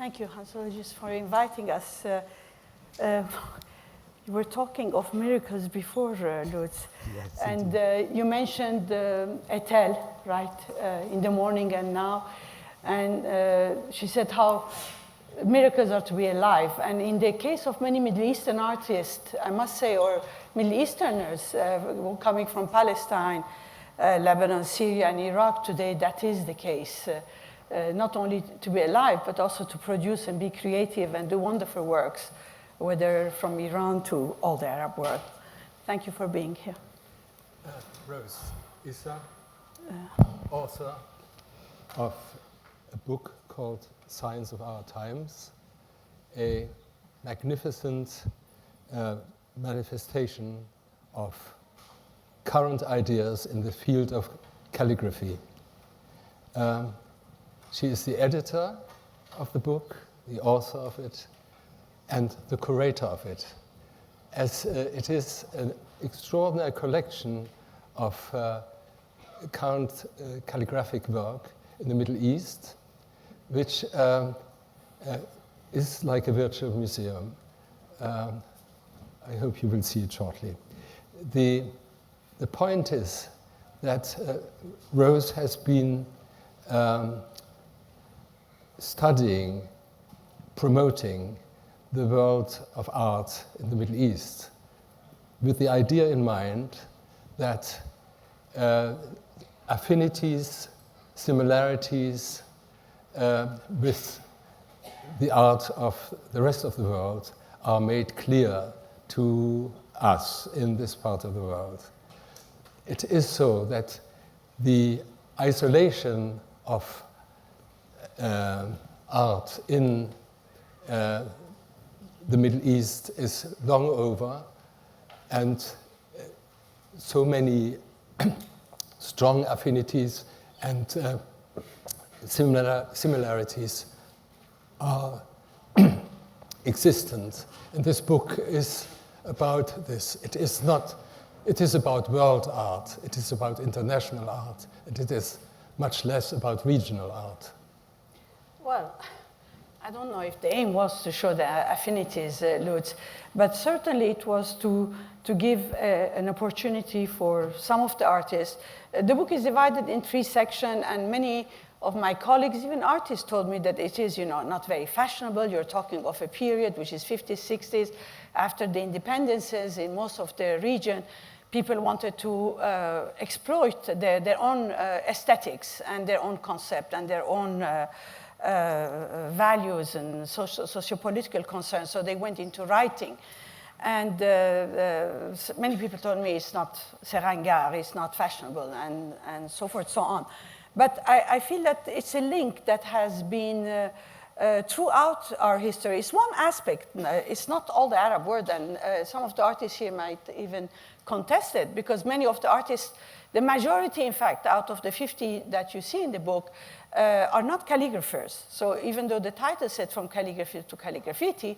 Thank you, anthropologists, for inviting us. You were talking of miracles before, Lutz. Yes, and you mentioned Ethel, right, in the morning and now. And she said how miracles are to be alive. And in the case of many Middle Eastern artists, I must say, or Middle Easterners coming from Palestine, Lebanon, Syria, and Iraq today, that is the case. Not only to be alive, but also to produce and be creative and do wonderful works, whether from Iran to all the Arab world. Thank you for being here. Rose, Issa, author of a book called Signs of Our Times, a magnificent manifestation of current ideas in the field of calligraphy. She is the editor of the book, the author of it, and the curator of it, as it is an extraordinary collection of current calligraphic work in the Middle East, which is like a virtual museum. I hope you will see it shortly. The point is that Rose has been studying, promoting the world of art in the Middle East with the idea in mind that affinities, similarities with the art of the rest of the world are made clear to us in this part of the world. It is so that the isolation of art in the Middle East is long over, and so many strong affinities and similarities are existent. And this book is about this. It is about world art, it is about international art, and it is much less about regional art. Well, I don't know if the aim was to show the affinities, Lutz, but certainly it was to give an opportunity for some of the artists. The book is divided in 3 sections, and many of my colleagues, even artists, told me that it is, not very fashionable. You're talking of a period which is 50s, 60s, after the independences in most of the region. People wanted to exploit their own aesthetics and their own concept and their own values and socio-political concerns, so they went into writing. And many people told me it's not ringard, it's not fashionable, and so forth, so on. But I feel that it's a link that has been throughout our history. It's one aspect. It's not all the Arab world, and some of the artists here might even contest it, because many of the artists, the majority, in fact, out of the 50 that you see in the book, are not calligraphers. So even though the title said From Calligraphy to Calligraffiti,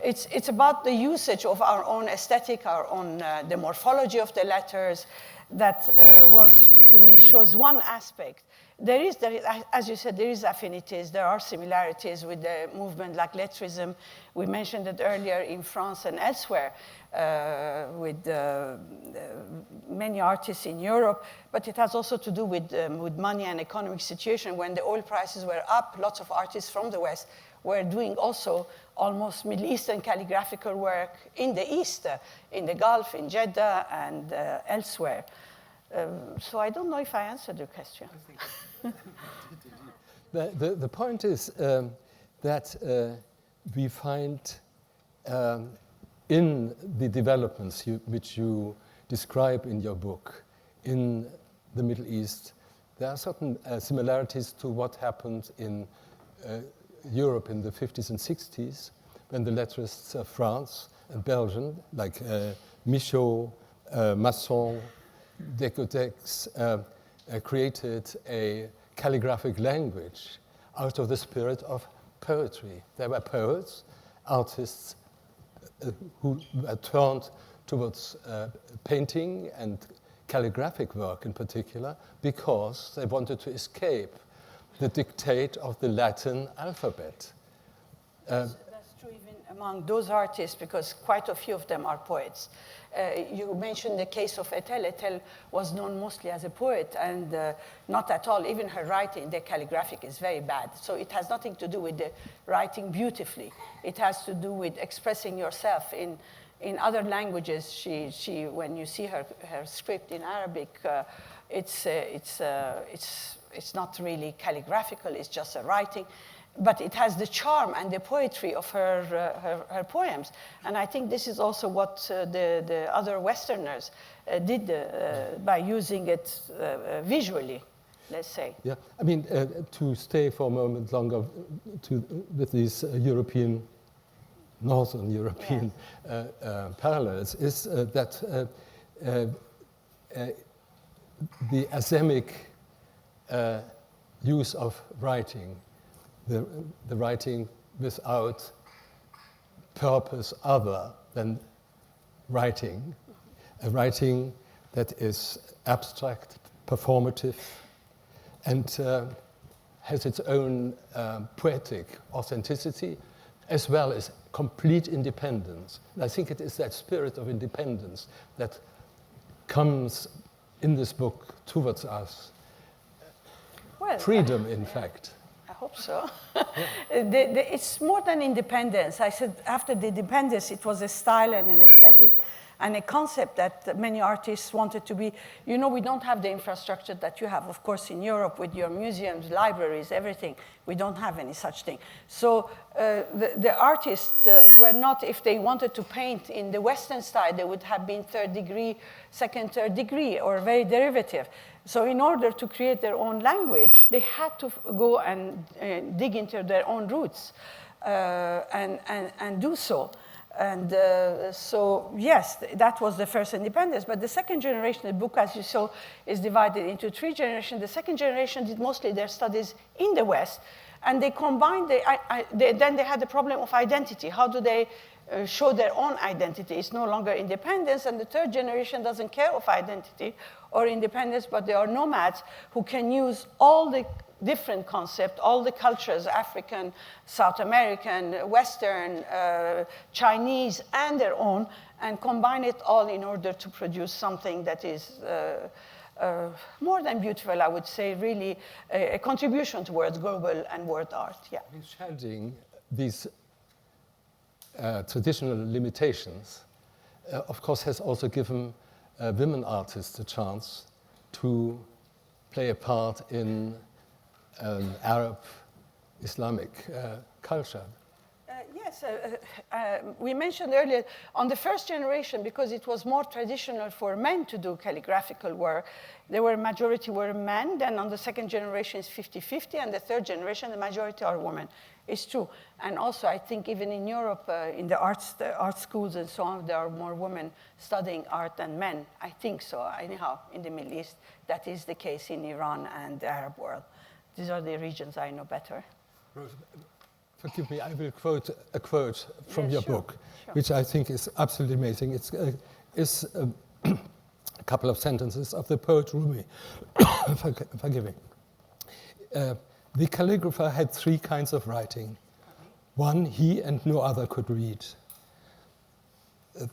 it's about the usage of our own aesthetic, our own, the morphology of the letters, that was, to me, shows one aspect. There is, as you said, there is affinities, there are similarities with the movement like lettrism. We mentioned it earlier in France and elsewhere with many artists in Europe, but it has also to do with money and economic situation. When the oil prices were up, lots of artists from the West were doing also almost Middle Eastern calligraphical work in the East, in the Gulf, in Jeddah, and elsewhere. So I don't know if I answered your question. The point is that we find in the developments which you describe in your book in the Middle East, there are certain similarities to what happened in Europe in the 50s and 60s, when the letterists of France and Belgium, like Michaud, Masson, Decotex, created a calligraphic language out of the spirit of poetry. There were poets, artists who were turned towards painting and calligraphic work in particular, because they wanted to escape the dictate of the Latin alphabet. That's true even among those artists, because quite a few of them are poets. You mentioned the case of Ethel. Ethel was known mostly as a poet, and not at all, even her writing, the calligraphic is very bad. So it has nothing to do with the writing beautifully. It has to do with expressing yourself in other languages. She when you see her script in Arabic, it's not really calligraphical, it's just a writing. But it has the charm and the poetry of her poems. And I think this is also what the other Westerners did by using it visually, let's say. Yeah, I mean, to stay for a moment longer with these Northern European parallels, is that the asemic use of writing, the writing without purpose other than writing, a writing that is abstract, performative, and has its own poetic authenticity, as well as complete independence. And I think it is that spirit of independence that comes in this book towards us. Well, freedom, in fact. I hope so. It's more than independence. I said after the independence, it was a style and an aesthetic and a concept that many artists wanted to be. You know, we don't have the infrastructure that you have, of course, in Europe with your museums, libraries, everything. We don't have any such thing. So the artists were not, if they wanted to paint in the Western style, they would have been third degree, second, third degree, or very derivative. So in order to create their own language, they had to go and dig into their own roots and do so. And so, yes, that was the first independence. But the second generation, the book, as you saw, is divided into three generations. The second generation did mostly their studies in the West, and they combined, then they had the problem of identity. How do they show their own identity? It's no longer independence, and the third generation doesn't care of identity or independence, but they are nomads who can use all the different concepts, all the cultures, African, South American, Western, Chinese, and their own, and combine it all in order to produce something that is more than beautiful, I would say, really a contribution towards global and world art. Yeah. Shedding these traditional limitations, of course, has also given women artists a chance to play a part in Arab Islamic culture. Yes, we mentioned earlier, on the first generation, because it was more traditional for men to do calligraphical work, majority were men. Then on the second generation, it's 50-50, and the third generation, the majority are women. It's true. And also, I think even in Europe, in the art schools and so on, there are more women studying art than men. I think so. Anyhow, in the Middle East, that is the case in Iran and the Arab world. These are the regions I know better. Forgive me, I will quote a quote from your book, which I think is absolutely amazing. It's a couple of sentences of the poet Rumi. Forgive me. The calligrapher had three kinds of writing. One he and no other could read. The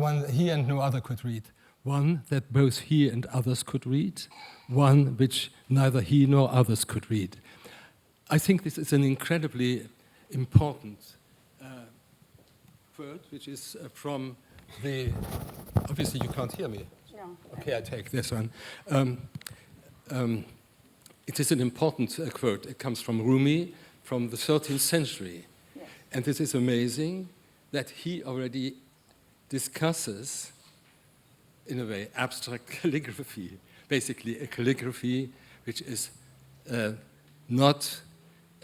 one he and no other could read. One that both he and others could read. One which neither he nor others could read. I think this is an incredibly important quote, which is from the... Obviously, you can't hear me. No. Okay, I take this one. It is an important quote. It comes from Rumi from the 13th century. Yes. And this is amazing that he already discusses, in a way, abstract calligraphy, basically a calligraphy which is not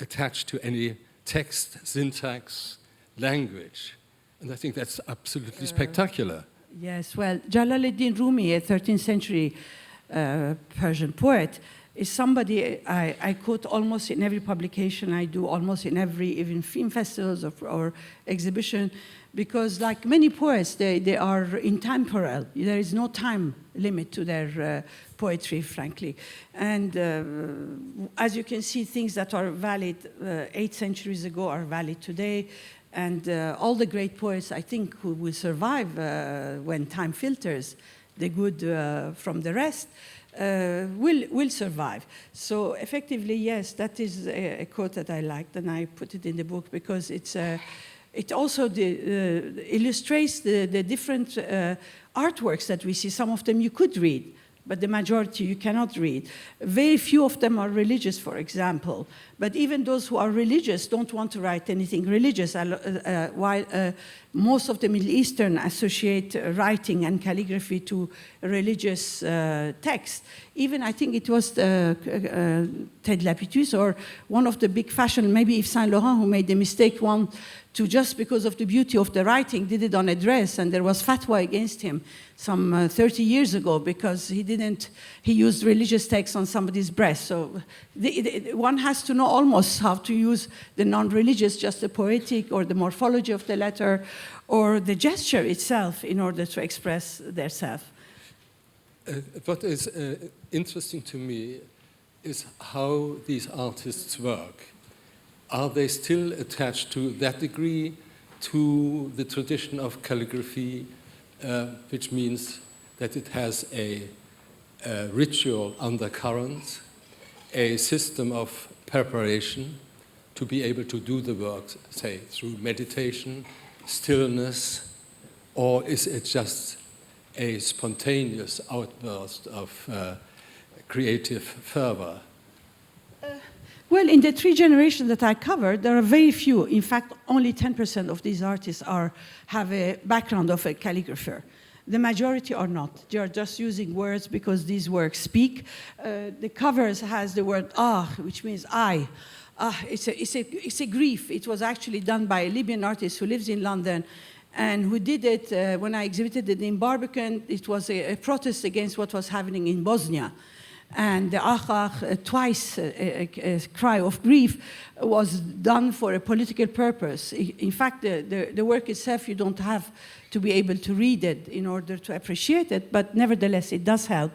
attached to any text, syntax, language. And I think that's absolutely spectacular. Yes, well, Jalaluddin Rumi, a 13th century Persian poet, is somebody I quote almost in every publication I do, almost in every even film festivals or exhibition, because like many poets, they are intemporal. There is no time limit to their poetry, frankly. And as you can see, things that are valid 8 centuries ago are valid today. And all the great poets, I think, who will survive when time filters the good from the rest, will survive. So effectively, yes, that is a quote that I liked, and I put it in the book because it also illustrates the different artworks that we see. Some of them you could read, but the majority you cannot read. Very few of them are religious, for example. But even those who are religious don't want to write anything religious, while most of the Middle Eastern associate writing and calligraphy to religious texts. Even I think it was Ted Lapidus or one of the big fashion, maybe Yves Saint Laurent, who made the mistake to just because of the beauty of the writing, did it on a dress, and there was fatwa against him some 30 years ago because he used religious text on somebody's breast. So one has to know almost how to use the non-religious, just the poetic or the morphology of the letter or the gesture itself in order to express their self. What is interesting to me is how these artists work. Are they still attached to that degree to the tradition of calligraphy, which means that it has a ritual undercurrent, a system of preparation to be able to do the work, say, through meditation, stillness, or is it just a spontaneous outburst of creative fervor? Well, in the 3 generations that I covered, there are very few. In fact, only 10% of these artists have a background of a calligrapher. The majority are not. They are just using words because these works speak. The covers has the word ah, which means I. It's a grief. It was actually done by a Libyan artist who lives in London and who did it when I exhibited it in Barbican. It was a protest against what was happening in Bosnia. And the twice a cry of grief was done for a political purpose. In fact, the work itself, you don't have to be able to read it in order to appreciate it, but nevertheless, it does help.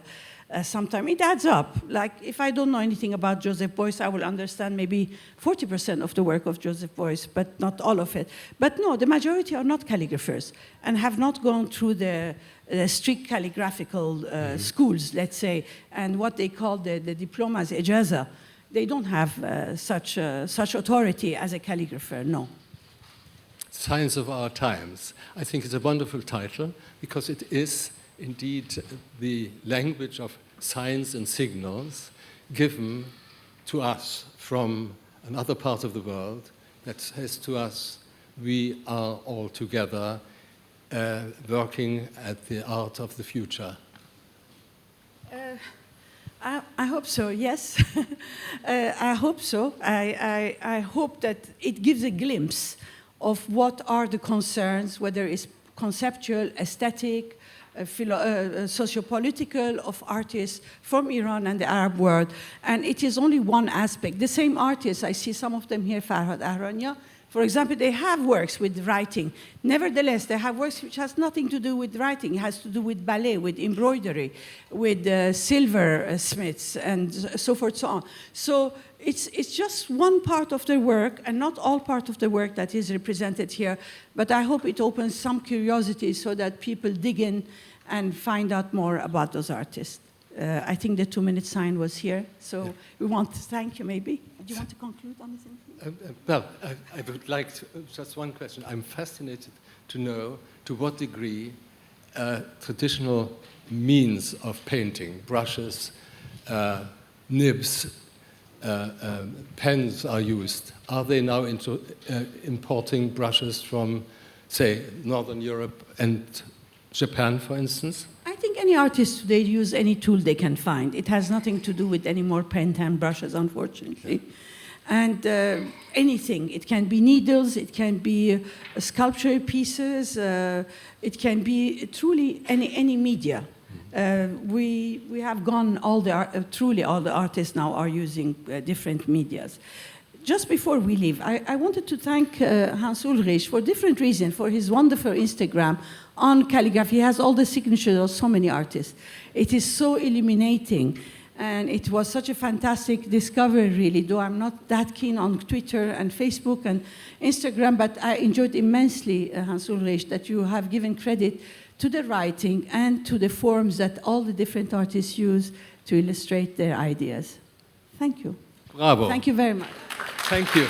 Sometimes it adds up. Like, if I don't know anything about Joseph Beuys, I will understand maybe 40% of the work of Joseph Beuys, but not all of it. But no, the majority are not calligraphers and have not gone through the strict calligraphical schools, let's say, and what they call the diplomas, ijaza. They don't have such authority as a calligrapher, no. Signs of Our Times. I think it's a wonderful title because it is indeed the language of signs and signals given to us from another part of the world that says to us, we are all together working at the art of the future. I hope so, yes. I hope so. I hope that it gives a glimpse of what are the concerns, whether it's conceptual, aesthetic, socio-political, of artists from Iran and the Arab world. And it is only one aspect. The same artists, I see some of them here, Farhad Ahrania, for example, they have works with writing. Nevertheless, they have works which has nothing to do with writing. It has to do with ballet, with embroidery, with silversmiths, and so forth, so on. So it's just one part of their work, and not all part of the work that is represented here. But I hope it opens some curiosity so that people dig in and find out more about those artists. I think the 2-minute sign was here, so yeah. We want to thank you, maybe. Do you want to conclude on this? Well, I would like to, just one question. I'm fascinated to know to what degree traditional means of painting, brushes, nibs, pens are used. Are they now importing brushes from, say, Northern Europe and Japan, for instance? I think any artist today use any tool they can find. It has nothing to do with any more pen and brushes, unfortunately. And anything. It can be needles, it can be sculpture pieces, it can be truly any media. We have gone, truly all the artists now are using different medias. Just before we leave, I wanted to thank Hans Ulrich for different reasons, for his wonderful Instagram on calligraphy. He has all the signatures of so many artists. It is so illuminating, and it was such a fantastic discovery, really, though I'm not that keen on Twitter and Facebook and Instagram, but I enjoyed immensely, Hans Ulrich, that you have given credit to the writing and to the forms that all the different artists use to illustrate their ideas. Thank you. Bravo. Thank you very much. Thank you.